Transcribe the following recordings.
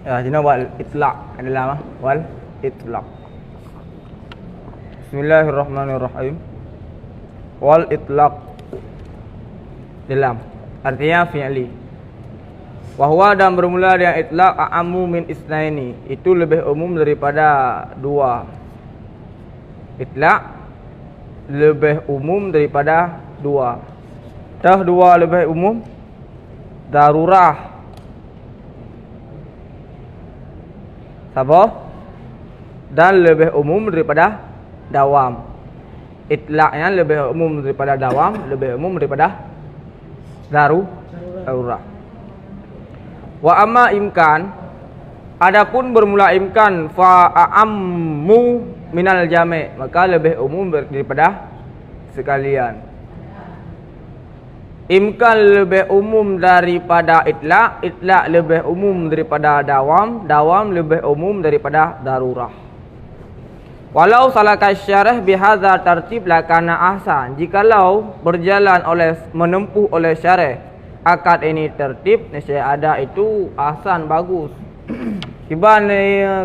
Ya, sini wal itlaq adalah wal itlaq. Bismillahirrahmanirrahim. Wal itlaq dalam artinya fi'li. Wa huwa dan bermula dengan itlaq a'ammu min isnaini, itu lebih umum daripada dua. Itlaq lebih umum daripada dua. Dah dua lebih umum. Darurah sabar dan lebih umum daripada dawam. Itlaqnya lebih umum daripada dawam, lebih umum daripada darurah. Wa amma imkan, adapun bermula imkan fa a'ammu minal jami', maka lebih umum daripada sekalian. Imkan lebih umum daripada itlaq, itlaq lebih umum daripada dawam, dawam lebih umum daripada darurah. Walau salaka syarah bihadza tartib lakana ahsan, jikalau berjalan oleh menempuh oleh syarah akad ini tertib, nescaya ada itu ahsan, bagus. Kiban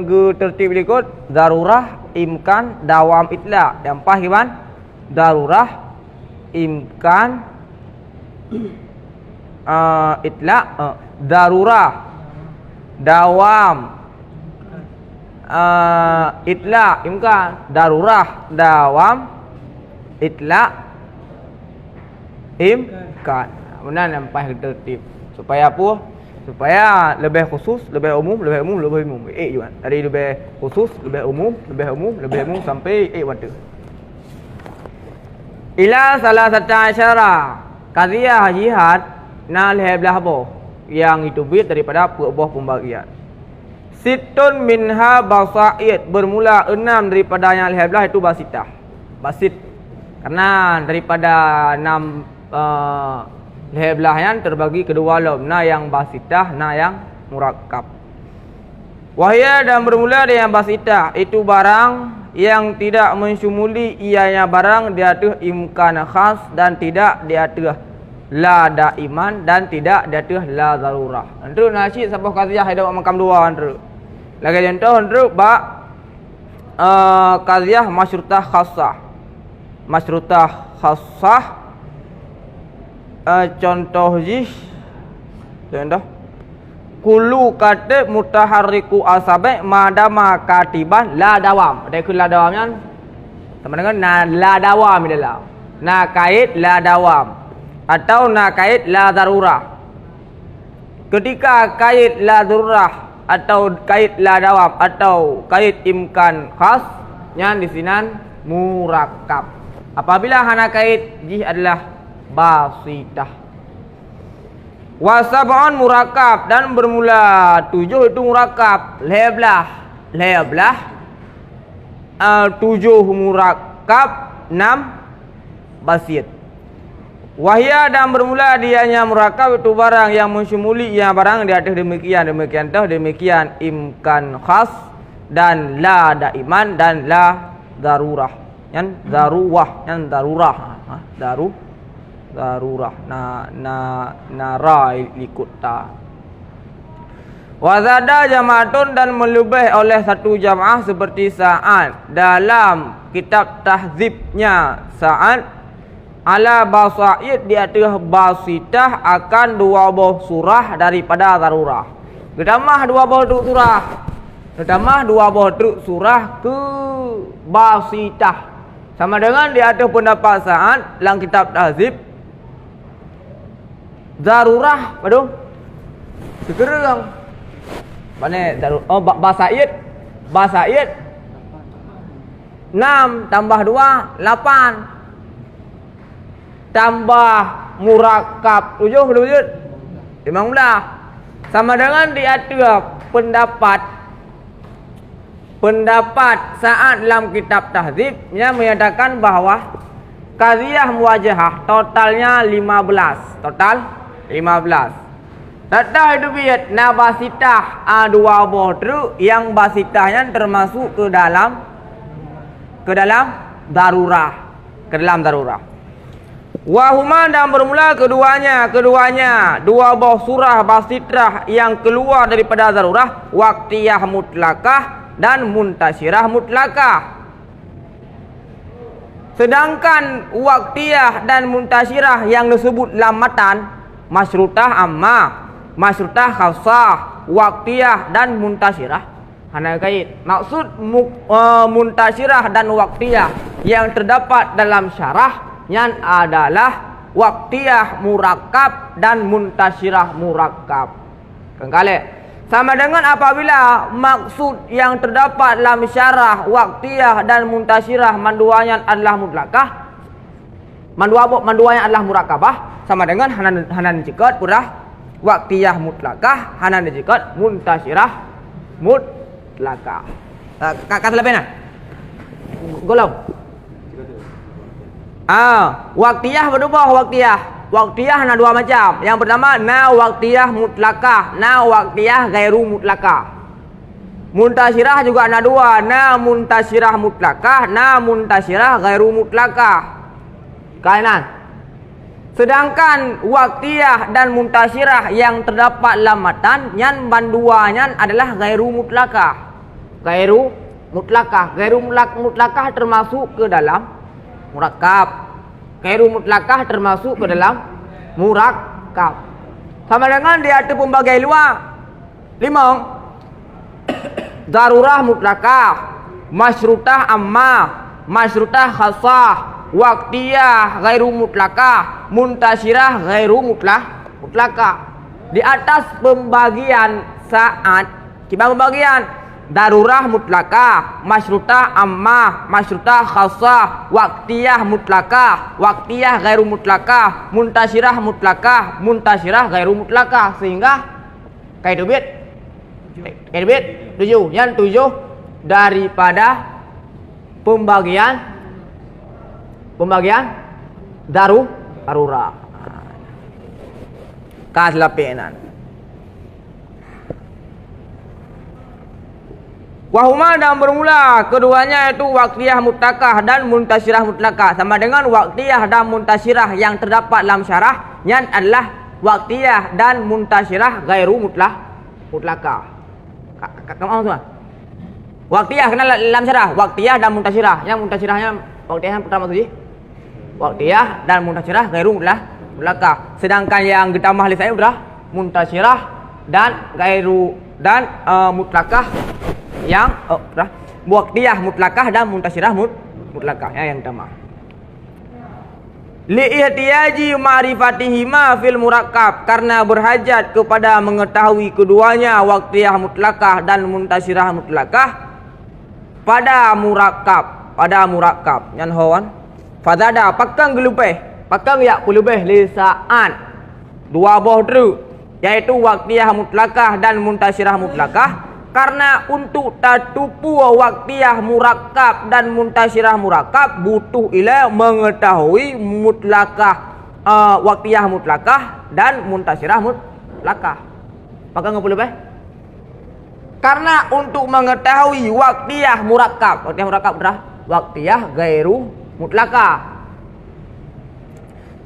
ge tertib berikut darurah, imkan, dawam, itlaq. Yang pas kiban darurah, imkan, itlaq, darurah, dawam, itlaq, imkan, darurah, dawam, itlaq, imkan. Benar nampak tertib. Supaya apa? Supaya lebih khusus, lebih umum, lebih umum, lebih umum. Juga. Dari lebih khusus, lebih umum, lebih umum, lebih umum sampai waktu. Ila salah satu asyara qadiyah jihad na lehbelah apa? Yang itu bit daripada buah pembagian. Situn minha basaid, bermula 6 daripada yang lehbelah itu basitah. Basit. Karena daripada 6 lehbelah yang terbagi kedua lom, na yang basitah, na yang murakkab. Wahya dan bermula dengan basitah, itu barang yang tidak mensyumuli ianya barang di atas imkan khas dan tidak di atas la daiman dan tidak di atas la zarurah. Antru nasyid sabah qadiyah hidup makam dua antru. Lagi contoh antru ba qadiyah masyrutah khassah. Masyrutah khassah contoh jih contoh kulu kata mutaharriku asabi madama katiban la dawam. Ada ku la dawamnya sama dengan la dawam di dalam. Na kait la dawam atau na kait la darurah. Ketika kait la darurah atau kait la dawam atau kait imkan khas yang di sini murakkab. Apabila hana kait jih adalah basitah. Wasab'un murakkab, dan bermula 7 itu murakkab. Lehbelah 7 murakkab, 6 basit. Wahya dan bermula dianya murakkab itu barang yang mensyumuli ia barang di atas demikian imkan khas dan la daiman dan la darurah. Yang darurah. Darurah na ra ikut ta. Wazada jama'atun, dan melebih oleh satu jamaah seperti Sa'ad dalam kitab tahzibnya Sa'ad ala basaid di atas basitah akan 2 buah surah daripada darurah. Ditambah 2 buah surah. Ditambah 2 buah surah ke basitah. Sama dengan di atas pendapat Sa'ad dalam kitab tahzib darurah, aduh, sekerang. Mana darurah? Oh, basaid 6 tambah 2 8 tambah murakkab 7 betul? 15. Sama dengan di atas pendapat Sa'ad dalam kitab tahzib yang menyatakan bahawa qadiyah muwajahah totalnya 15. Total 15. Datang itu biat na basitah 2 buah truk yang basitahnya termasuk ke dalam darurah. ke dalam darurah. Wahuma dan bermula keduanya dua buah surah basitrah yang keluar daripada darurah, waqtiyah mutlakah dan muntasyirah mutlakah. Sedangkan waqtiyah dan muntasyirah yang disebut lamatan, masyrutah amma, masyrutah khassah, waqtiyah dan muntasyirah hana kait. Maksud muntasyirah dan waqtiyah yang terdapat dalam syarah yang adalah waqtiyah murakkab dan muntasyirah murakkab. Kengkali sama dengan apabila maksud yang terdapat dalam syarah waqtiyah dan muntasyirah manduanya adalah mutlakah, manduanya adalah murakkabah, sama dengan hanan jikat purah waqtiyah mutlakah, hanan jikat muntasyirah mutlakah. Kata lebihnya golong. Waqtiyah berubah waqtiyah. Waqtiyah ada dua macam. Yang pertama na waqtiyah mutlakah, na waqtiyah gairu mutlakah. Muntasyirah juga ada dua, na muntasyirah mutlakah, na muntasyirah gairu mutlakah. Kainan. Sedangkan waqtiyah dan muntasyirah yang terdapat dalam matan yang banduanya adalah gairu mutlakah. Gairu mutlakah. Gairu mutlakah termasuk ke dalam murakkab. Gairu mutlakah termasuk ke dalam murakkab. Sama dengan dia ada pembagai luar. Limang. Darurah mutlakah, masyrutah amma, masyrutah khassah, waqtiyah gairu mutlakah, muntasyirah gairu mutlakah. Di atas pembagian saat, kita pembagian darurah mutlakah, masyrutah amma, masyrutah khassah, waqtiyah mutlakah, waqtiyah gairu mutlakah, muntasyirah mutlakah, muntasyirah gairu mutlakah. Sehingga kayak bit 7. Yang 7 daripada pembagian darurah. Kaselapenan. Wahuma dan bermula keduanya itu waqtiyah mutlakah dan muntasyirah mutlakah. Sama dengan waqtiyah dan muntasyirah yang terdapat dalam syarah yang adalah waqtiyah dan muntasyirah gairu mutlakah. Kamu semua? Waqtiyah kenal dalam syarah, waqtiyah dan muntasyirah. Yang muntasyirahnya waqtiyah yang pertama tu waqtiyah dan muntasyirah gairu mutlakah. Sedangkan yang ditambah oleh saya sudah muntasyirah dan gairu dan mutlakah. Yang waqtiyah mutlakah dan muntasyirah mutlakah yang utama. Li'ihtiyaji ma'rifatihima fil murakkab, karena berhajat kepada mengetahui keduanya waqtiyah mutlakah dan muntasyirah mutlakah pada murakkab. Yang hawan fadada pakang gelupeh, pakang yak pelebih lisaan dua buah dru, yaitu waqtiyah mutlakah dan muntasyirah mutlakah. Karena untuk tatupu waqtiyah murakkab dan muntasyirah murakkab butuh ila mengetahui mutlakah, waqtiyah mutlakah dan muntasyirah mutlakah. Maka ngapa lebih? Karena untuk mengetahui waqtiyah murakkab adalah waqtiyah gairu mutlakah.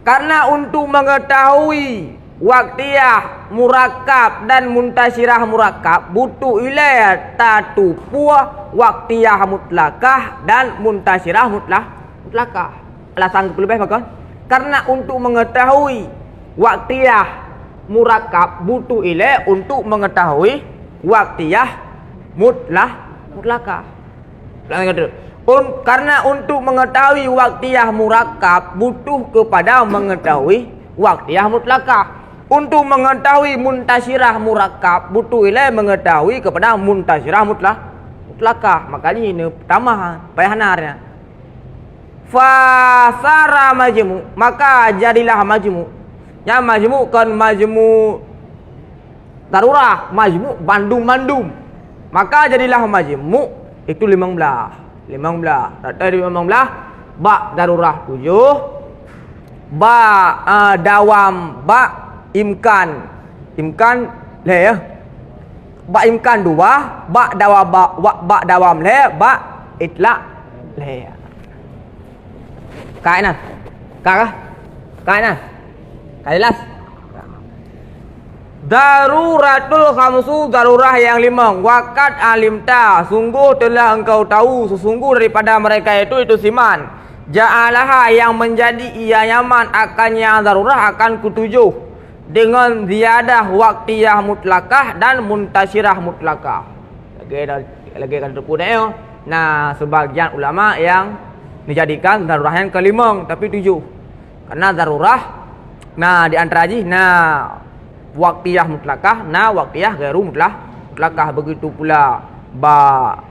Karena untuk mengetahui waqtiyah murakkab dan muntasyirah murakkab butuh ila tatupu waqtiyah mutlakah dan muntasyirah mutlakah. Alasan lebih bagus. Karena untuk mengetahui waqtiyah murakkab butuh ila untuk mengetahui waqtiyah mutlakah. Karena untuk mengetahui waqtiyah murakkab butuh kepada mengetahui waqtiyah mutlakah. Untuk mengetahui muntasyirah murakkab butuh ila mengetahui kepada muntasyirah mutlakah. Makanya ini pertama bayanarnya. Fasara majmu, maka jadilah majmu. Yang majmu kan majmu darurah, majmu bandum. Maka jadilah majmu itu 15. Dari 15 ba darurah 7, ba dawam ba imkan le ya. Ba imkan 2, ba dawam le, ba itlaq le. Kanan. Kah? Kanan. Jelas. Daruratul khamsu, darurah yang 5. Waqad alimta, sungguh telah engkau tahu, sesungguh daripada mereka itu siman. Ja'alaha, yang menjadi ia nyaman akannya darurah akan kutujuh dengan ziyadah waqtiyah mutlakah dan muntasyirah mutlakah. Lagi kan terpunya. Nah, sebagian ulama yang dijadikan darurah yang kelima tapi 7. Karena darurah di antara waqtiyah mutlakah, waqtiyah ghairu mutlakah. Begitu pula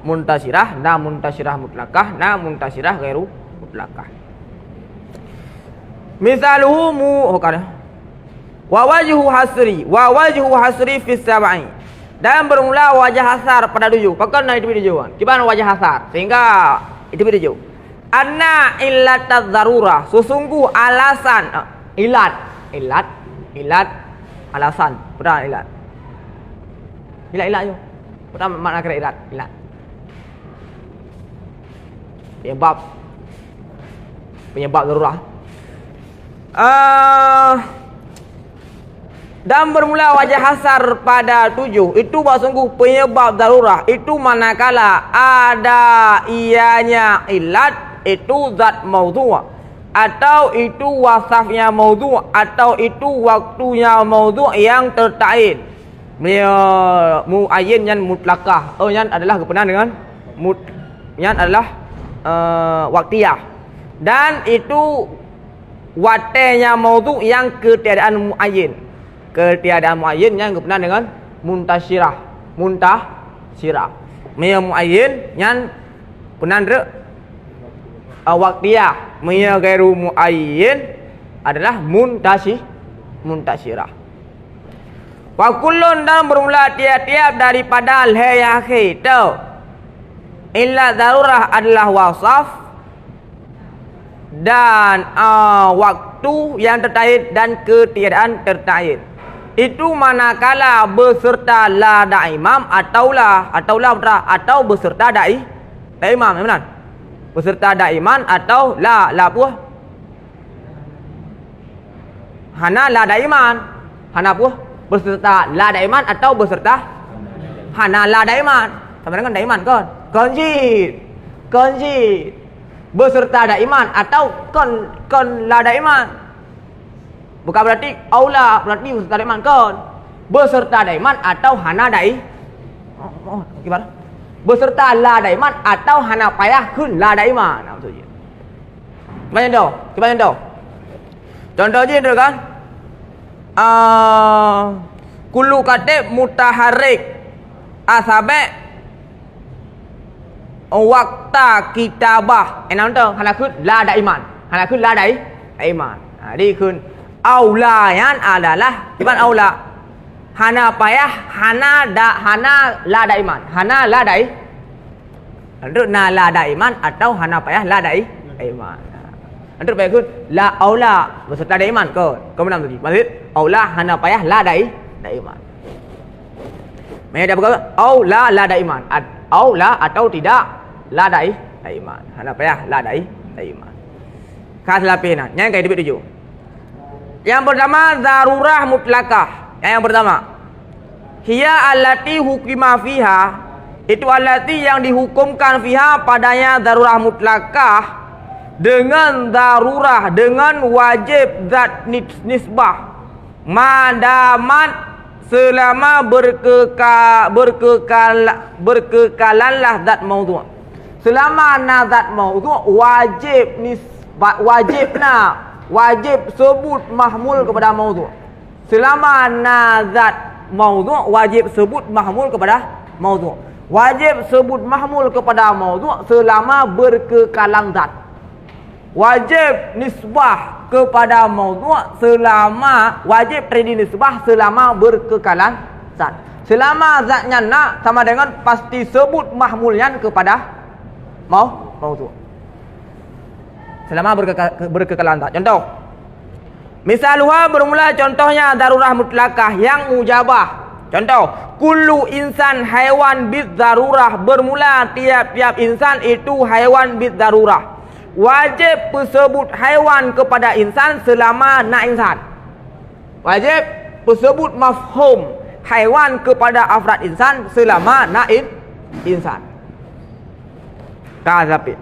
muntasyirah, muntasyirah mutlakah, muntasyirah ghairu mutlakah. Misaluhu wa wajhu hasri fi sab'i. Dan bermula wajah hasar pada 7. Pakai itu 7. Gimana wajah hasar? Sehingga itu 7. Anna illataz zarurah, sesungguh alasan ilat alasan. Pertama ilat. Ilat yo. Pertama makna kira ilat. Penyebab darurah. Dan bermula wajah hasar pada 7. Itu sungguh penyebab darurah. Itu manakala ada ianya ilat, itu zat maudhu', atau itu wasafnya maudhu', atau itu waktunya maudhu' yang tertain. Muayyin yang mutlakah. Yang adalah berkenaan dengan yang adalah waqtiyah. Dan itu watenya maudhu' yang ketiadaan muayyin. Ketiadaan muayyin yang berkenaan dengan muntasyirah. Muayyin yang berkenaan dengan waqtiyah. Ghairu muayyin adalah muntasyirah. Wa kullun, dan bermula tiap-tiap daripada al-hayah itu illa darurah adalah wasaf dan waktu yang tertain dan ketiadaan tertain. Itu manakala beserta la daimam atau beserta daimam. Benar? Beserta daiman atau la puah. Hana la daiman. Hana puah beserta la daiman atau beserta hana la daiman. Sama dengan daiman kan? Konjit. Beserta daiman atau kon la daiman. Bukan berarti aula, berarti beserta daiman kan? Beserta daiman atau hana gimana? Beserta la daiman atau hana payah kun la daiman. Maksudnya. Gimana tahu? Contohnya itu kan? Kullu katib mutaharrik asabe waqta kitabah. Enam tu hana kun la daiman. Daiman. Jadi kun aulayan adalah gimana aula? Hana payah, hana la daiman. Hana la daiman atau hana payah la daiman. Untuk baik kun la aula beserta daiman ke? Kau menang tadi. Maksud aula hana payah la daiman. Mereka dah berkata aula la daiman. Aula atau tidak la daiman. Hana payah la daiman. Kas lapinan. Yang kayak dibit 7. Yang pertama darurah mutlakah. Yang pertama hiya allati hukima fiha, itu allati yang dihukumkan fiha padanya darurah mutlakah dengan darurah, dengan wajib zat nisbah, madamat selama berkekalanlah zat maudhu'. Selama zat maudhu' wajib sebut mahmul kepada maudhu'. Selama nazat maudhu' wajib sebut mahmul kepada maudhu'. Wajib sebut mahmul kepada maudhu' selama berkekalan zat. Wajib nisbah kepada maudhu' selama wajib terjadi nisbah selama berkekalan zat. Selama zatnya nak sama dengan pasti sebut mahmulnya kepada maudhu'. Selama berkekalan zat. Contoh. Misaluha bermula contohnya darurah mutlakah yang mujabah. Contoh, kullu insan haiwan bid darurah, bermula tiap-tiap insan itu haiwan bid darurah. wajib bersebut haiwan kepada insan selama nak insan. Wajib bersebut mafhum haiwan kepada afrad insan selama nak insan. Tapi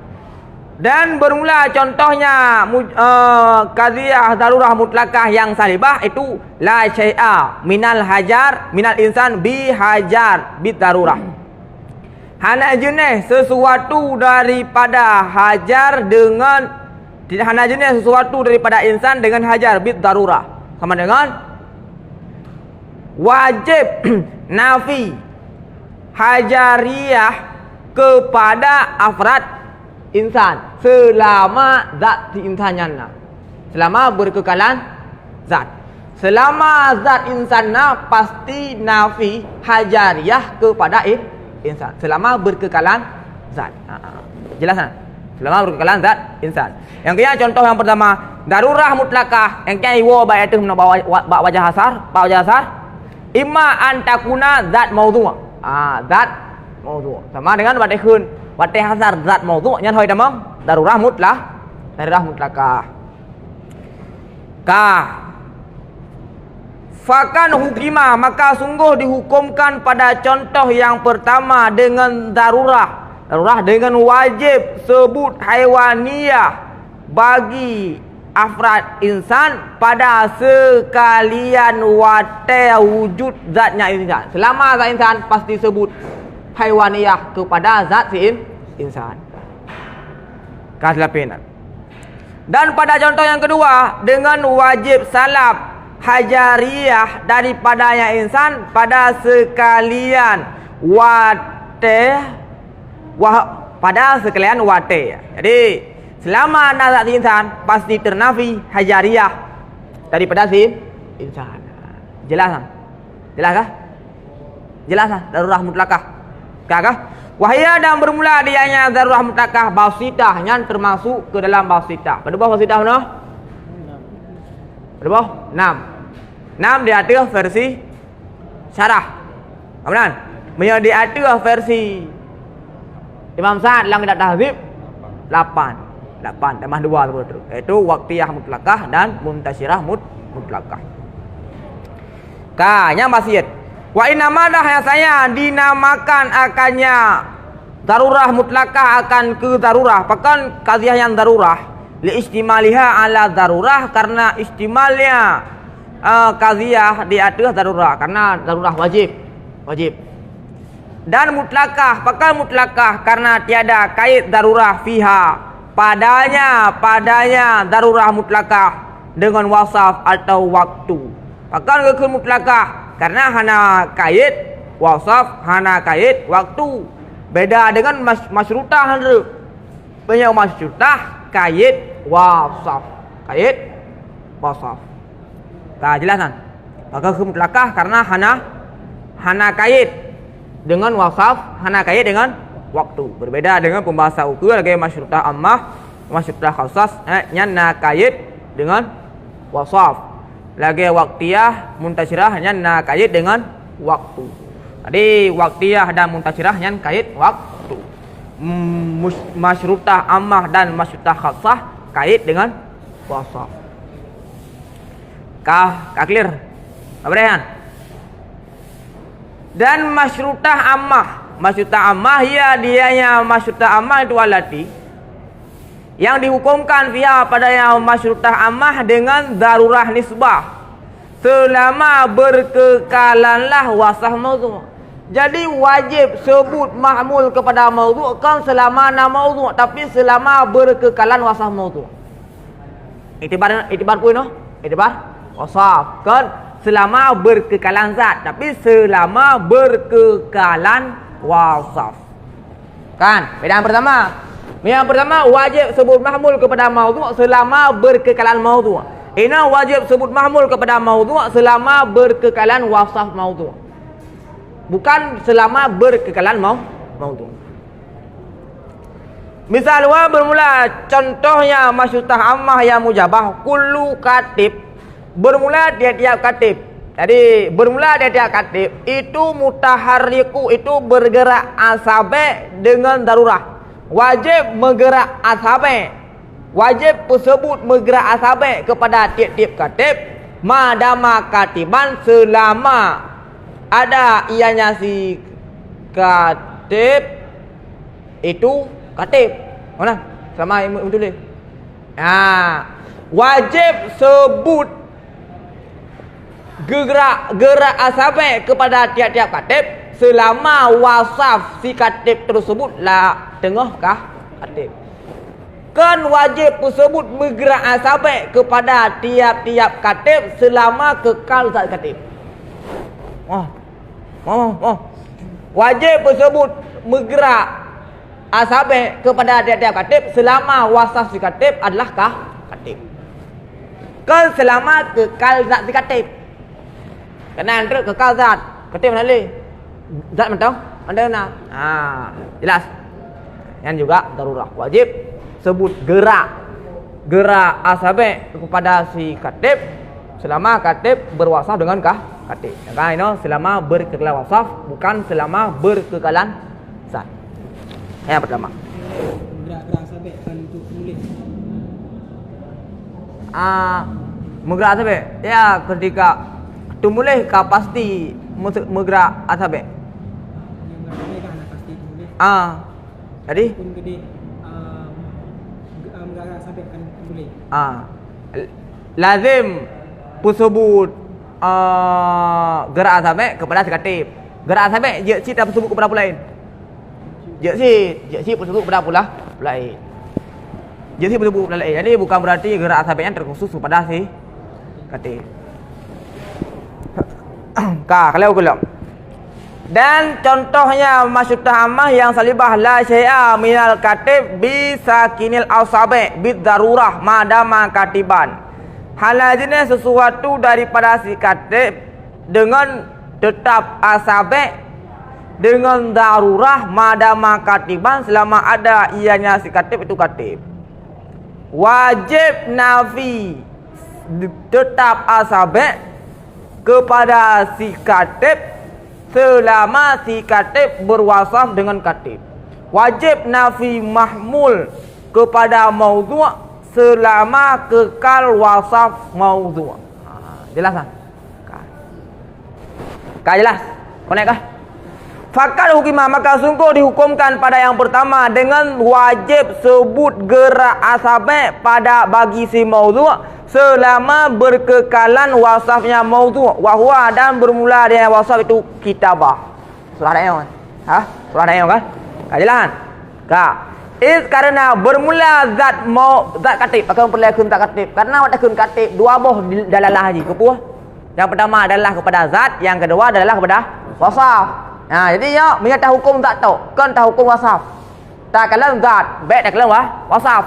dan bermula contohnya qadhiyah darurah mutlakah yang salibah itu la syai'a minal hajar minal insan bi hajar bi darurah. Hana jenis sesuatu daripada hajar dengan hana jenis sesuatu daripada insan dengan hajar bid darurah. Sama dengan wajib nafi hajariyah kepada afrad insan selama zat si insannya, selama berkekalan zat. Selama zat insannya pasti nafi hajariyah kepada insan selama berkekalan zat. Jelas kan? Selama berkekalan zat insan. Yang kaya contoh yang pertama, darurah mutlakah yang kaya iwa baik itu bawa wajah asar, imma an takuna zat maudhu'. Zat maudhu'. Sama dengan wadai khun, wadai hasar zat maudhu' nya thôi tamang. Darurah mutlakah. Fakan hukimah, maka sungguh dihukumkan pada contoh yang pertama dengan darurah dengan wajib sebut haiwaniyah bagi afrad insan pada sekalian wate wujud zatnya insan. Selama zat insan pasti sebut haiwaniyah kepada zat si insan. Kaslapinan. Dan pada contoh yang kedua dengan wajib salab hajariyah daripadanya insan pada sekalian wate. Jadi selama nazat insan pasti ternafi hajariyah daripada si insan. Jelas kan? Jelas kan? Darurah mutlakah. Kah? Wahia dan bermula dianya darurah mutlakah basitah yang termasuk ke dalam basitah. Pada bawah basitah mana? Pada bawah 6 dia ada versi syarah. Kemudian dia ada versi Imam Sa'ad dalam kitab Tahzib 8 tambah 2 terus. Iaitu waqtiyah mutlakah dan muntasyirah mutlakah. Yang masyid. Wa inamadah yang saya dinamakan akannya darurah mutlakah akan ke darurah. Bahkan qadhiyah yang darurah li istimaliha ala darurah karena istimalnya qadhiyah di atas darurah karena darurah wajib. Dan mutlakah, pakal mutlakah karena tiada kait darurah fiha padanya darurah mutlakah dengan wasaf atau waktu. Pakal ke mutlakah karena hana kait wasaf, hana kait waktu. Beda dengan masyrutah hendak. Banyak masyrutah kait wasaf. Jelasan. Maka mutlakah karena hana kait dengan wasaf, hana kait dengan waktu. Berbeda dengan pembahasan ukur lagi masyrutah ammah, masyrutah khassas nya kait dengan wasaf. Lagi waqtiyah muntasyirah nya kait dengan waktu. Jadi waqtiyah dan muntasyirah nya kait waktu. Masyrutah ammah dan masyrutah khassah kait dengan wasaf. Kah clear? Apa kan? Dan masyrutah ammah ya dianya masyrutah ammah itu alati yang dihukumkan via pada yang masyrutah ammah dengan darurah nisbah selama berkekalanlah wasaf maudhu'. Jadi wajib sebut mahmul kepada maudhu' kan selama nama maudhu', tapi selama berkekalan wasaf maudhu'. Itibar pun itibar wasaf kan selama berkekalan zat, tapi selama berkekalan wasaf. Kan? Bedaan pertama. Yang pertama wajib sebut mahmul kepada maudhu' selama berkekalan maudhu'. Ini wajib sebut mahmul kepada maudhu' selama berkekalan wasaf maudhu'. Bukan selama berkekalan maudhu'. Misal bermula contohnya masyrutah ammah yang mujabah kullu katib bermula tiap-tiap katib. Jadi bermula tiap-tiap katib itu mutaharriku, itu bergerak asabe dengan darurah. Wajib bergerak asabe Wajib tersebut bergerak asabek kepada tiap-tiap katib madama katiban selama ada ianya si katib itu katib. Mana? Selama ilmu tulis. Wajib sebut gerak asabek kepada tiap-tiap katib selama wasaf si katib tersebut lah tengahkah katib. Kan wajib tersebut bergerak asabek kepada tiap-tiap katib selama kekal zat katib. Wajib tersebut bergerak asabek kepada tiap-tiap katib selama wasaf si katib adalah katib. Kan selama kekal zat si katib. Kena antara kekal zat katib mana leh? Zat mentau? Anda nak? Jelas. Yang juga darurah. Wajib sebut gerak asabek kepada si katib selama katib berwasaf dengan katib. Kan ini selama berkekalan wasaf, bukan selama berkekalan zat. Yang pertama. Gerak asabek kan untuk menulis. Menggerak asabek. Ya, ketika tumulih kah pasti menggerak asabek. Yang kan pasti menulis. Jadi pun gede menggerak asabek kan menulis. Lazim tersebut gerak asabek kepada si katib. Gerak asabek je si tak tersebut kepada pula lain. Je si tersebut kepada pula lain. Je si tersebut kepada lain. Jadi bukan berarti gerak asabek yang terkhusus kepada si katib. Kalau belum. Dan contohnya masyhutah ammah yang salibah la syai'a minal katib bi sakinil asabi bid darurah madama katiban. Halajnya sesuatu daripada si katib dengan tetap asabek dengan darurah madama katiban selama ada ianya si katib itu katib. Wajib nafi tetap asabek kepada si katib selama si katib berwasaf dengan katib. Wajib nafi mahmul kepada maudhu' selama kekal wasaf maudhu'. Jelas tak? Jelas? Konek kah? Fakal hukimah, maka sungguh dihukumkan pada yang pertama dengan wajib sebut gerak asabek pada bagi si maudhu' selama berkekalan wasafnya maudhu' wahwa dan bermula dengan wasaf itu kitabah. Surah Al-Ayun. Surah Al-Ayun kan? Jelas kan? Karena bermula zat katib akan perlakuan zat katib. Karena watakun katib dua boh dalalah haji kepuh. Yang pertama adalah kepada zat, yang kedua adalah kepada wasaf. Jadi ya menyata hukum zat tau, kan tak hukum wasaf. Tak kalam zat, baik tak kalam wasaf.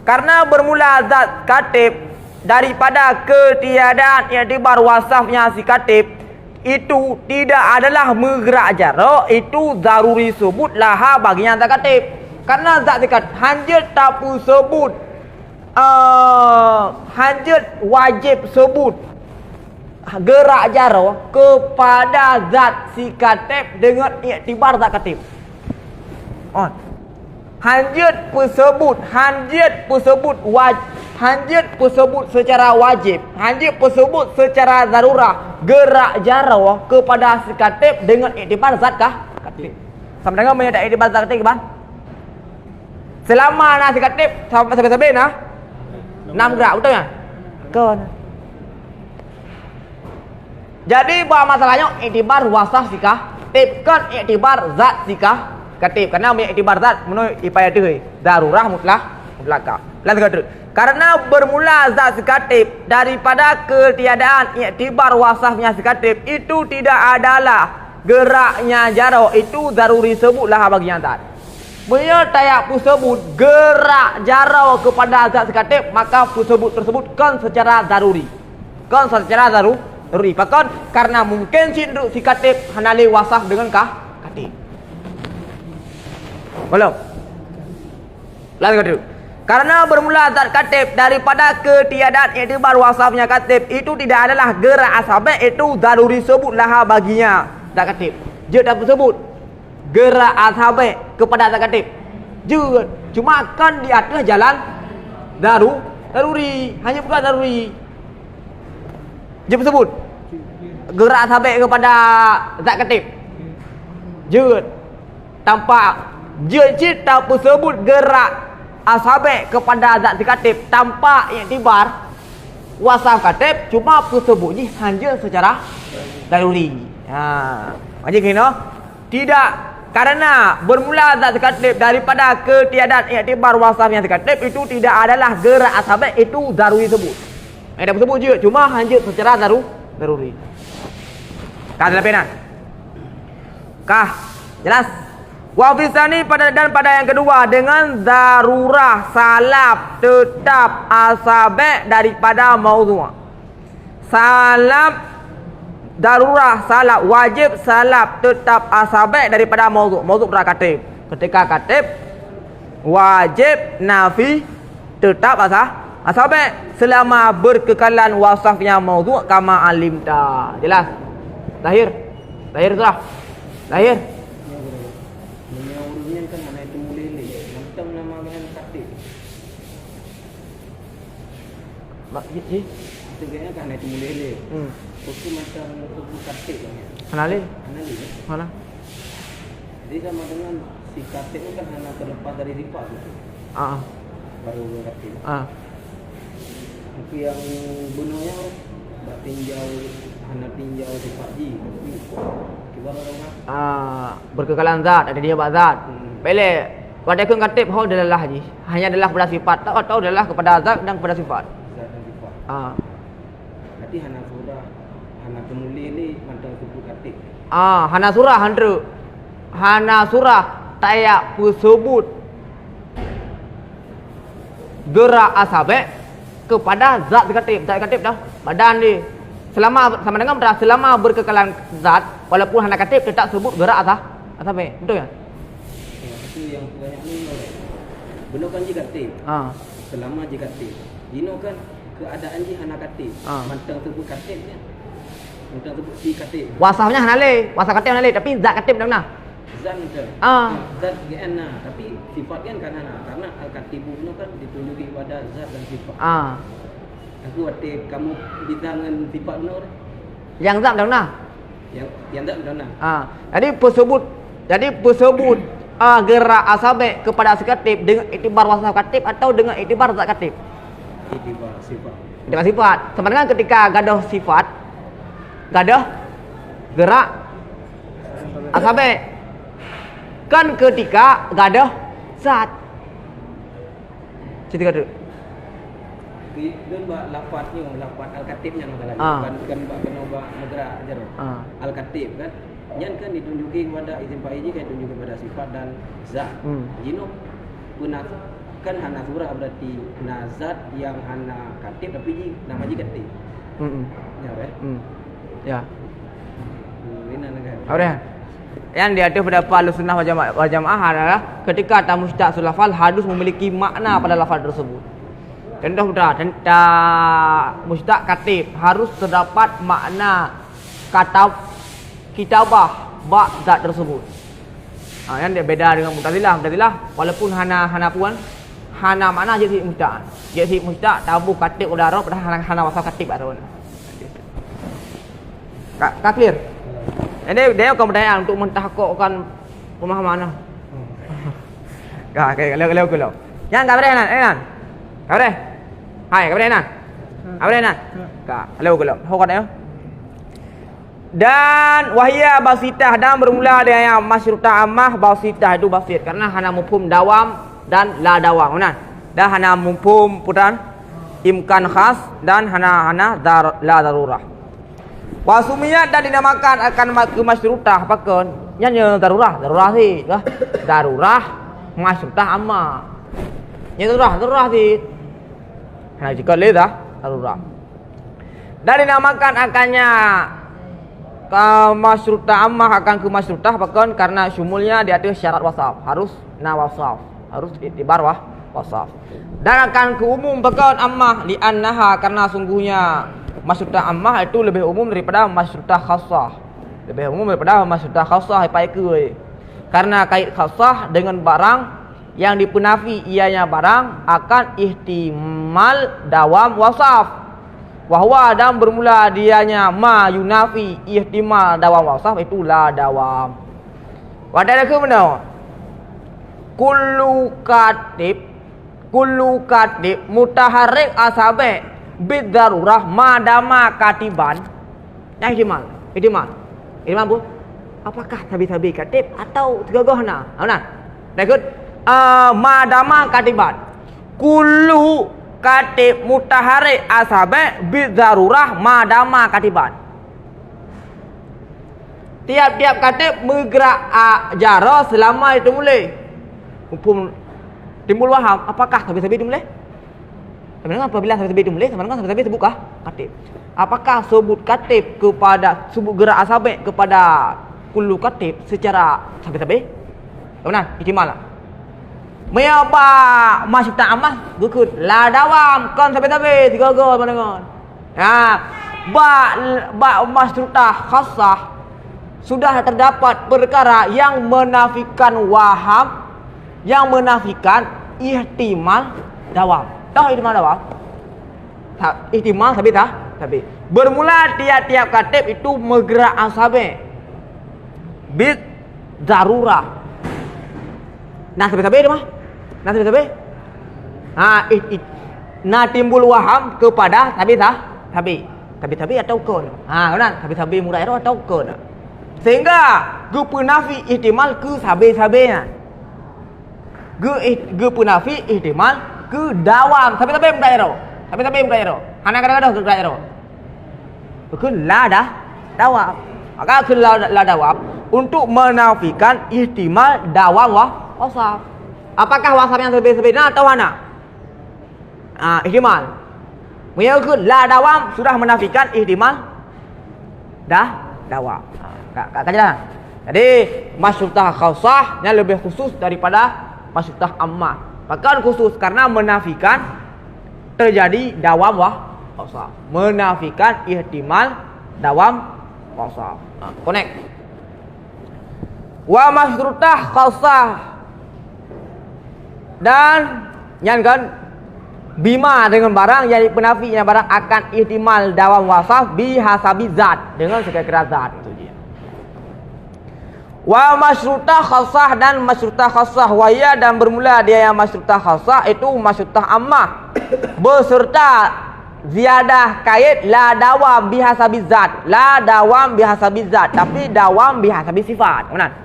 Karena bermula zat katib daripada ketiadaan iktibar wasafnya si katib itu tidak adalah menggerak jarak, itu daruri sebut laha bagian zat katib. Karena zat dekat hanjat tak pun sebut hanjat wajib sebut gerak jarak kepada zat si katib dengan iktibar zat katib. Hanjat tersebut secara wajib, hanjat tersebut secara zarurah gerak jarak kepada si katib dengan iktibar zat katib. Sama dengan menyatakan iktibar zat katib kan? Selama nak si katib sampai nah 6 gerak, betul kan? Kan. Jadi buat masalahnya iktibar wasaf si katib kan iktibar zat si katib. Karena iktibar zat menurut ipaya tu darurah mutlakah. Lain kata, karena bermula zat si katib daripada ketiadaan iktibar wasafnya si katib itu tidak adalah geraknya jarak, itu daruri sebutlah bagian zat. Bila tayak tersebut gerak jarak kepada zat si katib, maka tersebut kan secara daruri. Kan secara daruri. Bahkan karena mungkin si katib hanali wasaf dengan katib. Belum. Lain kata, karena bermula zat katib daripada ketiadaan iktibar wasafnya katib itu tidak adalah gerak asabek, itu daruri sebutlah baginya zat katib. Dia tak tersebut gerak asabek kepada zat katib. Cuma kan di atas jalan Daruri. Hanya bukan daruri. Dia tersebut gerak sabit kepada zat katib. Jut. Tanpa jut tersebut gerak asabik kepada zat katib tanpa iktibar wasaf katib, cuma tersebut ni hanya secara daruri. Macam kena tidak, karena bermula zat katib daripada ketiadaan iktibar wasaf yang katib itu tidak adalah gerak asabik, itu daruri sebut. Ada tersebut je, cuma hanya secara daruri. Kah dalam penan? Kah? Jelas? Wa fisani pada yang kedua dengan darurah salaf tetap asabik daripada maudhu'. Salaf darurah salaf wajib salaf tetap asabik daripada maudhu'. Maudhu' berapa katib? Ketika katib wajib nafi tetap asabik selama berkekalan wasaf yang maudhu' kama alimta. Jelas? Lahir sudah. Lahir. Tegaknya kan itu mulai. Itu macam tubuh katik kan. Hanali. Mana? Jadi sama dengan si katik itu kan hanya terlepas dari sifat gitu. Baru katik. Tapi yang benarnya hanya tinjau sifat ji. Gimana orang? Berkekalan zat, ada dia zat. Boleh. Pada katib hau adalah haji. Hanya adalah kepada sifat. Tak tahu adalah kepada zat dan kepada sifat. Berarti hana surah, hana kemuli ni macam tubuh katik. Hana surah tayak tersebut gerak asabik kepada zat katib. Zat katib dah badan ni. Sama dengan selama berkekalan zat, walaupun hana katib tetap sebut gerak asabik. Betul ya? Itu yang banyak ni benar kan je katib. Selama je katib. Dino kan keadaan je hana katib. Mantang tubuh katib kan. Mantang tubuh si katib. Wasafnya hanale, wasaf katib hanale, tapi zat katib dah benar. Zat kan. Zat GN nah, tapi sifat kan karena al-katib itu kan ditunjuki pada zat dan sifat. Aku arti kamu bidangan sifat benar. Yang zat dah benar. Yang zat benar. Jadi tersebut gerak asabik kepada si katib dengan iktibar wasaf katib atau dengan iktibar zat katib. Iktibar sifat. Sama dengan ketika gadah sifat, gadah gerak asabik. Kan ketika gadah zat. Cerita kata. Dan lafaznya, lafaz al-katibnya kan kena ubah negara ajar. Al-katib kan. Yang kan ditunjuki kepada izin fa'iji kan ditunjuki kepada sifat dan zat. Jino punah kan hana surah berarti nazat yang hana katib tapi nama ji katib. Ya kan? Ya. Ini kan. Ada. Yang diatur pada Ahlussunnah wal Jamaah adalah ketika tamushtaq sulafal harus memiliki makna pada lafaz tersebut. Contoh mushtaq katib harus terdapat makna kata kitabah zat tersebut. Yang dia beda dengan Mu'tazilah walaupun hana puan hana makna jadi mushtaq. Jadi mushtaq tabu katib udara pada hana wasaf katib ada. Kak clear? Ini dia akan berdaya untuk mentahkukkan pemahaman. Kak leo. Yang kau berdaya nan. Kau berdaya. Hai, kau berdaya nan. Kau berdaya nan. Kak leo. Hok ada. Dan wahya basitah dan bermula dengan yang masyrutah ammah basitah itu basit karena hana mufhum dawam dan la dawam. Benar? Dan hana mufhum putan imkan khas dan hana la darurah. Wasumiyat dan dinamakan akan masyrutah apakah? Nya darurah sih, dah. Darurah masyrutah ammah. Nya darurah sih. Nah, jika le dah darurah. Dan dinamakan akannya masyrutah ammah akan ke masyrutah bahkan karena syumulnya di atas syarat wasaf harus wasaf harus itibar wasaf dan akan ke umum bahkan ammah li annaha karena sungguhnya masyrutah ammah itu lebih umum daripada masyrutah khassah karena kait khassah dengan barang yang dipenafi ianya barang akan ihtimal dawam wasaf. Wahwa dan bermula dianya ma yunafi ihtimal dawam wasaf itu la dawam. Wadai ke mana? Kullu katib mutaharrik asabe bidarurah madama katiban. Yang ihtimal bu. Apakah tabi-tabi katib atau tegagahna? Benar. Baik. Madama katiban. Kullu katib mutaharrik asabe bidarurah madama katiban. Tiap-tiap katib bergerak jara selama itu mulai. Hukum timbul waham, apakah tabi-tabi itu mulai? Sebenarnya apabila tabi-tabi itu mulai, sebenarnya tabi-tabi sebutlah katib. Apakah sebut katib kepada sebut gerak asabe kepada kullu katib secara tabi-tabi? Benar, ihtimal lah. Menyapa masih tak amas gukut la dawam kan tabi-tabi tiga gol pandangan. Ba masrutah khassah sudah terdapat perkara yang menafikan waham, yang menafikan ihtimal dawam. Tahu ihtimal dawam? Ihtimal tapi bermula tiap-tiap katib itu bergerak asabe bid darurah. Nah tabi itu mah. Nah tabi. Nah timbul waham kepada tabi atau kon. Benar, tabi murai atau kon. Sehingga gu penafi ihtimal ke sabe-sabenya. Gu penafi ihtimal ke dawam. Tabi murai. Hana kadang-kadang ke murai. Ke la dawam. Maka ke la dawam untuk menafikan ihtimal dawam wasaf. Apakah wasaf yang sebenarnya atau mana? Ihtimal. Mengikut la dawam sudah menafikan ihtimal dawam. Kata jelas. Jadi masyrutah khassah yang lebih khusus daripada masyrutah ammah. Bahkan khusus karena menafikan terjadi dawam wasaf. Menafikan ihtimal dawam wasaf. Connect. Wa masyrutah khassah dan nyankan bima dengan barang yang penafinya barang akan ihtimal dawam wasaf bihasabi zat dengan sekira-kira zat itu dia. Wa masyrutah khassah dan masyrutah khassah waya dan bermula dia yang masyrutah khassah itu masyrutah ammah beserta ziyadah kait la dawam bihasabi zat, la dawam bihasabi zat tapi dawam bihasabi sifat. Benar?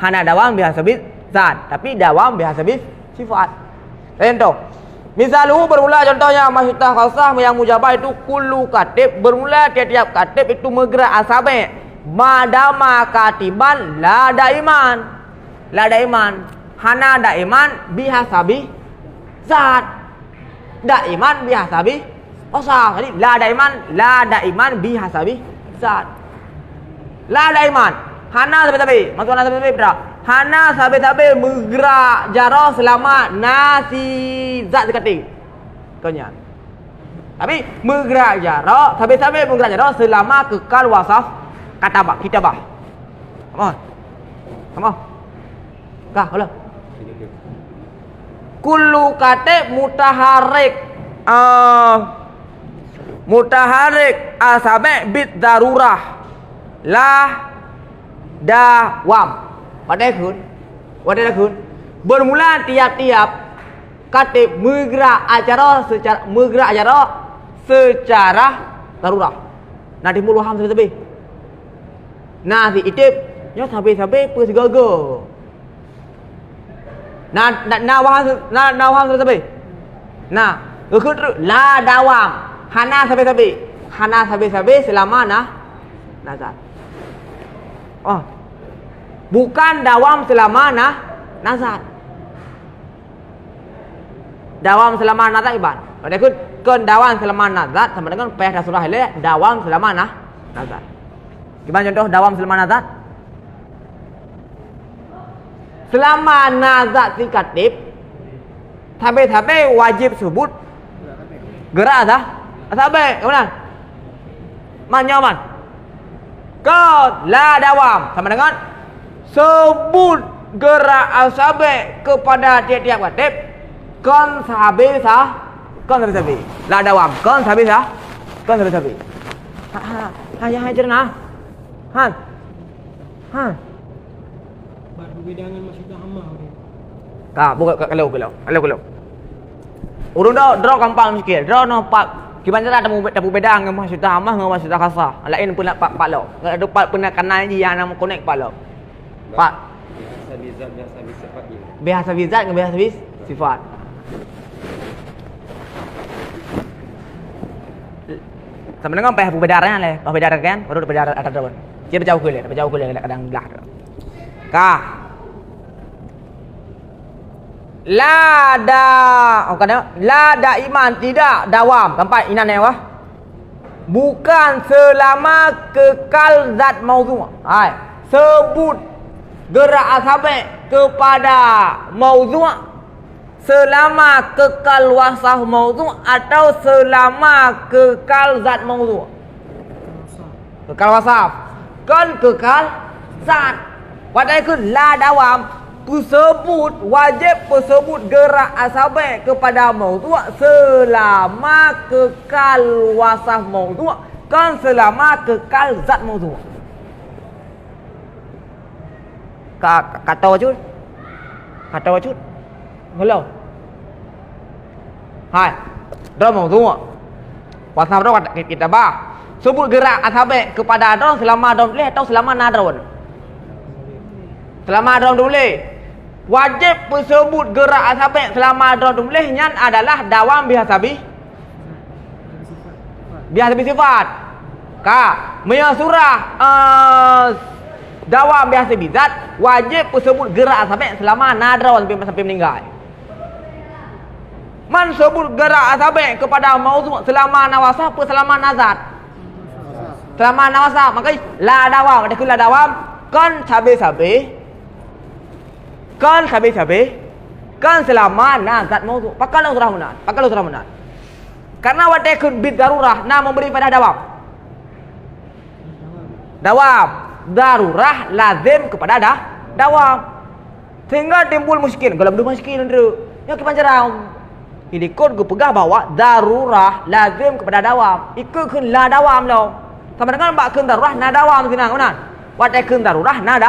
Hana dawam bihasabi zat tapi dawam bihasabi sifat. Contoh, misalnya bermula contohnya masyrutah khassah yang mujabah itu kullu katib bermula tiap-tiap katib itu bergerak asabe madama katiban la daiman hana daiman bihasabi zat daiman bihasabi wasaf. Jadi la daiman bihasabi zat la daiman hana sabi maksudnya sabi berapa hana sabi bergerak jara selama nasi zat katib konya. Tapi bergerak jara sabi bergerak jara selama kekal wasaf katabah kitabah. Come on. Kah, halo. Kullu katib mutaharrik asabe bid darurah la dawam. Wadai kun. Bermula tiap-tiap katib bergerak acara secara darurah. Nah timbul waham sabi. Nah si itip nyo sabi per segaga. Nah waham sabi. Nah ukut la dawam hana sabi selama nazar. Bukan dawam selama nazar. Dawam selama nazar iban. Pada kun dawam selama nazar sama dengan payah surah ile dawam selama nazar. Gimana contoh dawam selama nazar? Selama nazar si katib tabe wajib sebut gerak tabe kemudian manyaman kau la dawam sama dengan sebut gerak asabek kepada tiap-tiap katib kan sahabe sah kan sahabe la dawam kan sahabe sah kan sahabe ya hajar nah han Bab berbeza dengan maksud hama dia. buka kalau urun draw gampang sikit draw no pak gimana cara tamu beda dengan maksud hama dengan maksud khasah lain pun nak pak lo ada pernah kenal je yang nama connect pak lo pak biasa bizat dengan biasa sifat sama dengan apa perbedaannya leh perbedaan kan baru perbedaan atas daun dia berjauh ke kadang belah kah la iman tidak dawam sampai inan yang bukan selama kekal zat maudhu'. Sebut gerak asabek kepada maudhu' selama kekal wasaf maudhu' atau selama kekal zat maudhu'. Kekal wasaf kan kekal zat. Wadai kun la dawam tersebut wajib tersebut gerak asabek kepada maudhu' selama kekal wasaf maudhu' kan selama kekal zat maudhu'. Kata wajud hello hai dah maudhu' wasaf dah kita bah sebut gerak asabek kepada adon selama adon boleh atau selama nadron selama adon boleh wajib tersebut gerak asabek selama adon boleh nyan adalah dawam bihasabi sifat ka meya surah dawam bihasabi zat wajib tersebut gerak asabek selama nadron sampai meninggal. Man sebut gerak asabek kepada maudhu' selama nawasah atau selama nazat selama nawasah maka la dawam ada la dawam kan sabe kan selama nazat maudhu' pakalau surah munad karena watakun bid darurah nah memberi pada dawam darurah lazim kepada dawam sehingga timbul muskil kalau belum muskil ya kepanjarang ini kon ku pegah bawa darurah lazim kepada dawam ikut kun la dawam lo sama dengan bak kun darurah na dawam sinang benar watai kun darurah na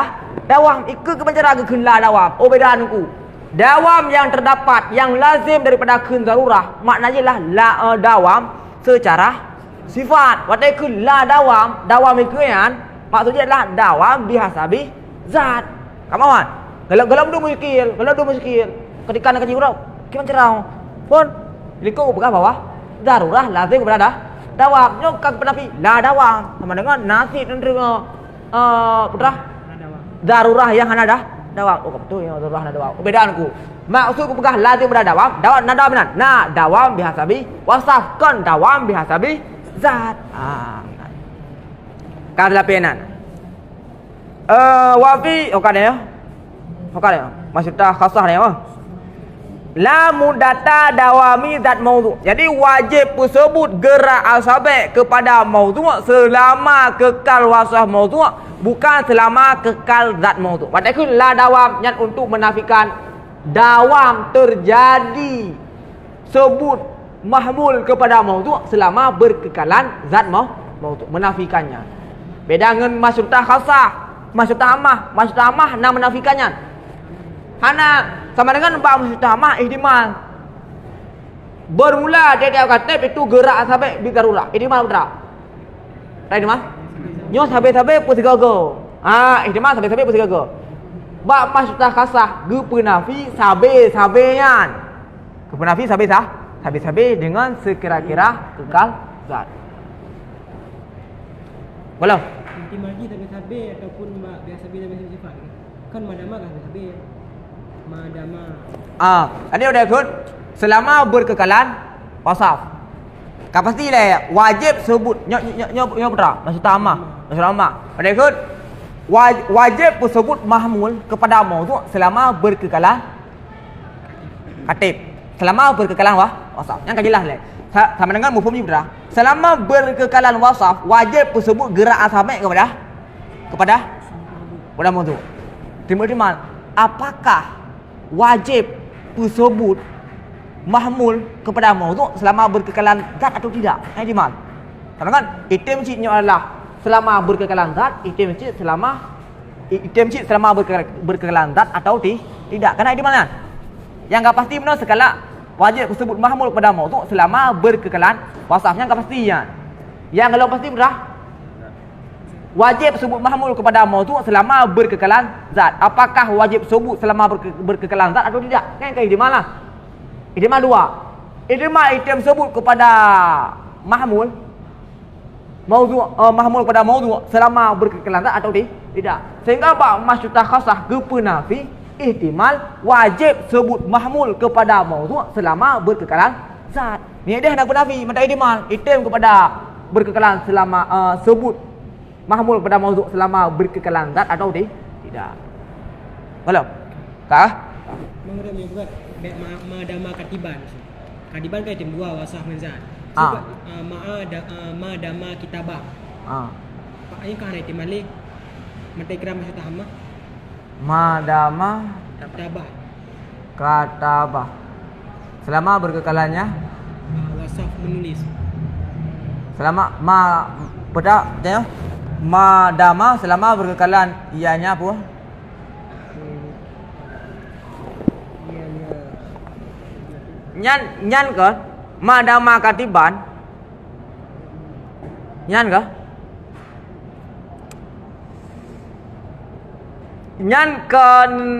dawam ikut kepanjarang kun la dawam bedaan ku dawam yang terdapat yang lazim daripada kun darurah maknanya lah la dawam secara sifat watai kun la dawam ikut kan maksudnya adalah dawam bihasabi zat kamawan kalau dua muskil ketika nak kaji urau kepanjarang pun liko bukan bawah darurah lazim kepada dawam nyokak penafi la dawam sama dengan nasi dan putra darurah yang ada dawam betul ya darurah ada dawam perbedaanku maksudku bukan lazim kepada dawam nada benar dawam bihasabi wasaf kan dawam bihasabi zat kata penan wafi maksudnya khasah ni la mudata dawami zat maudhu'. Jadi wajib tersebut gerak asabek kepada maudhu' selama kekal wasaf maudhu' bukan selama kekal zat maudhu'. Maksudnya la dawam yang untuk menafikan dawam terjadi sebut mahmul kepada maudhu' selama berkekalan zat maudhu', menafikannya. Beda dengan maksudnya khasah, maksudnya amah nak menafikannya. Hana sama dengan bab mustahmah ihtimal bermula dia kata itu gerak asabek di darurah ihtimal betul right mas nyo sabe pun segago ihtimal sabe pun segago bab maksudnya khasah ge penafi sabe-sabean ke penafi sabe dengan sekira-kira kekal zat boleh Ihtimal kita sabe ataupun biasa sifat kan madama kan sabe ini udah ikut selama berkekalan wasaf pastilah wajib sebut nyo putra maksud amah udah ikut wajib sebut mahmul kepada maudhu' selama berkekalan katib selama berkekalan wasaf yang kajilah lah sama dengan mufhum juga selama berkekalan wasaf wajib sebut gerak asabek kepada maudhu' timbul apakah wajib tersebut mahmul kepada maudhu' selama berkekalan zat atau tidak? Ihtimal. Karena kan itim citnya adalah selama berkekalan zat, itim cit selama berkekalan zat atau tidak. Karena ihtimal kan? Yang enggak pasti benar sekala wajib tersebut mahmul kepada maudhu' selama berkekalan wasafnya enggak pasti ya. Yang kalau pasti benar wajib sebut mahmul kepada maudhu' selama berkekalan zat. Apakah wajib sebut selama berkekalan zat atau tidak? Kan ihtimal lah. Ihtimal dua. Ihtimal sebut kepada mahmul mahmul kepada maudhu' selama berkekalan zat atau tidak. Sehingga maksudnya khasah kepenafi ihtimal wajib sebut mahmul kepada maudhu' selama berkekalan zat. Ni dia nak penafi mata ihtimal kepada berkekalan selama sebut mahmul kepada maudhu' selama berkekalan zat atau tidak. Belum? Kah? Mengenai menyebut madama katiban. Katiban kan item 2 wasaf menzat. Ah. Madama kitabah. Pak ini kan item malik. Mata ikram maksud hama. Madama Kitabah. katabah. Selama berkekalannya Wasaf menulis. selama pada tanya madama selama berkekalan ianya apa? Nyan ke madama katiban nyan ke nyan ke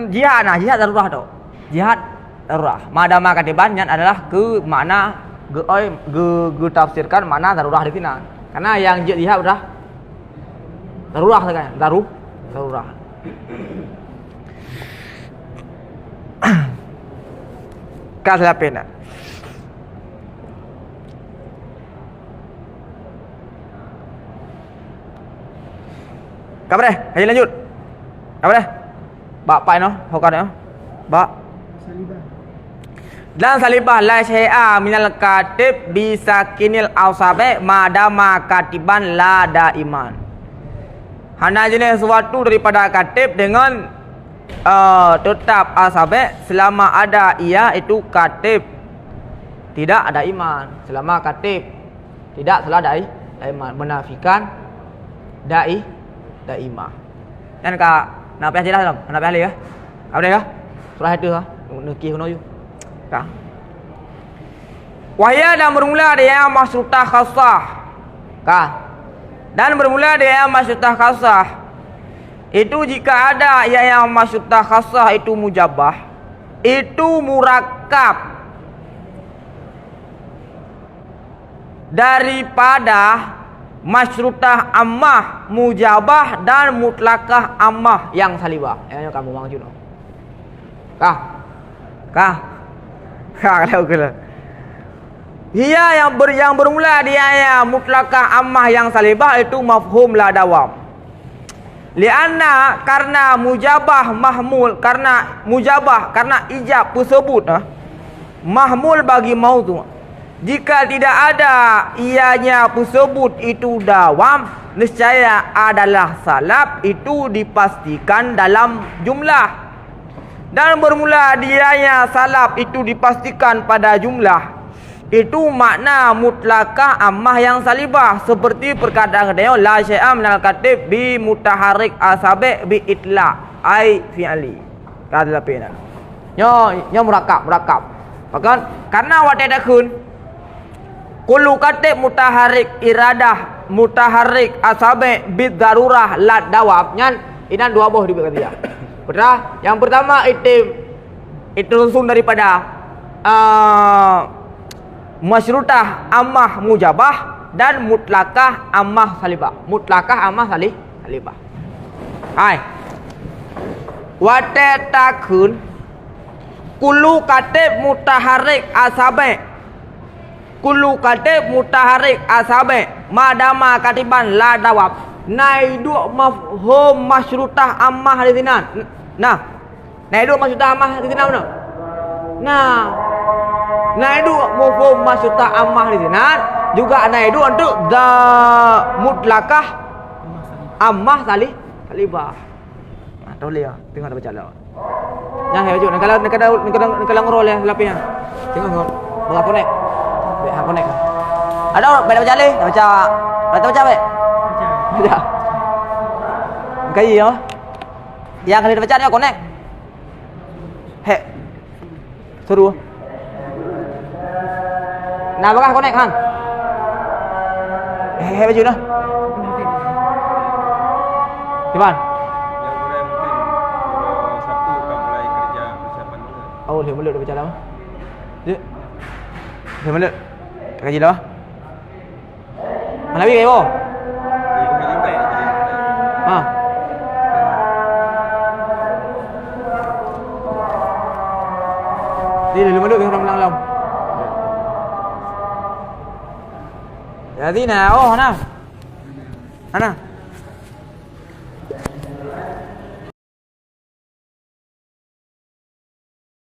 jihad darurah tu jihad darurah madama katiban nyan adalah ke makna ge tafsirkan makna darurah di sini karena yang jihad udah darurah kan darurah Kaslapin. Kabar deh, kaji lanjut. Kabar deh. Bak pai no, hokan no. Bak Salibah. Dan salibah la syai'a minal katib bisakinil awsabe madama katiban la daiman. Hanya jenis sesuatu daripada katib dengan tetap asabe selama ada ia itu katib tidak ada iman. Selama katib tidak salah dai iman menafikan daimah. Dan ka nak payah jelas dalam nak payah ya. Apa dia? Surah itu ha. Neki hono you. Ka. Wahya dan bermula dia maksudah khassah. Ka. Dan bermula dia maksudah khassah. Itu jika ada yang maksudnya khasah itu mujabah, itu murakkab daripada masyrutah ammah mujabah dan mutlakah ammah yang salibah. Yang kamu bang Juno. Kah? Kalau kena. Ia yang bermula dia mutlakah ammah yang salibah itu mafhum la dawam. Lianna karena mujabah mahmul karena ijab tersebut mahmul bagi maudhu'. Jika tidak ada ianya tersebut itu dawam, niscaya adalah salab itu dipastikan dalam jumlah. Dan bermula dianya salab itu dipastikan pada jumlah. Itu makna mutlakah ammah yang salibah seperti perkataan dia la syai'a minal katib bi mutaharrik asabi bi itla ai fi'li kata lapina nyo murakkab bahkan karena wate dakun kullu katib mutaharrik iradah mutaharrik asabi bi darurah la dawab nyan inan dua boh dibagi dia betul yang pertama itu langsung daripada masyrutah ammah mujabah dan mutlakah ammah salibah. Mutlakah ammah salibah. Hai. Wate takun kullu katib mutaharrik asabe. Kullu katib mutaharrik asabe madama katiban la dawab. Naidu mafhum masyrutah ammah di sini. Nah. Naidu masyrutah ammah di sini mana? Nah itu mafhum maksudnya ammah di sini juga itu untuk mutlakah ammah salibah. Nah, tahu lihat, tengok baca lah. Yang hebat juga. Kalau ngurol ya lapihnya. Tengok ngurol. Bawa connect. Baik, connect. Ada orang baca ni, baca baik. Baca. Cái gì đó? Yang kali baca dia connect. He. Suruh. Nah, bakal connect kan? He baju dah. Gimana? Yang mulai mungkin Sabtu akan mulai kerja persiapan dulu. Oh, dia mulut dah bicara apa? Dia mulut. Kaji dah. Mana lagi kayo? Jadi limbai. Ha. Dia mulut dia orang menang. Jadi nah, oh, mana? Mana?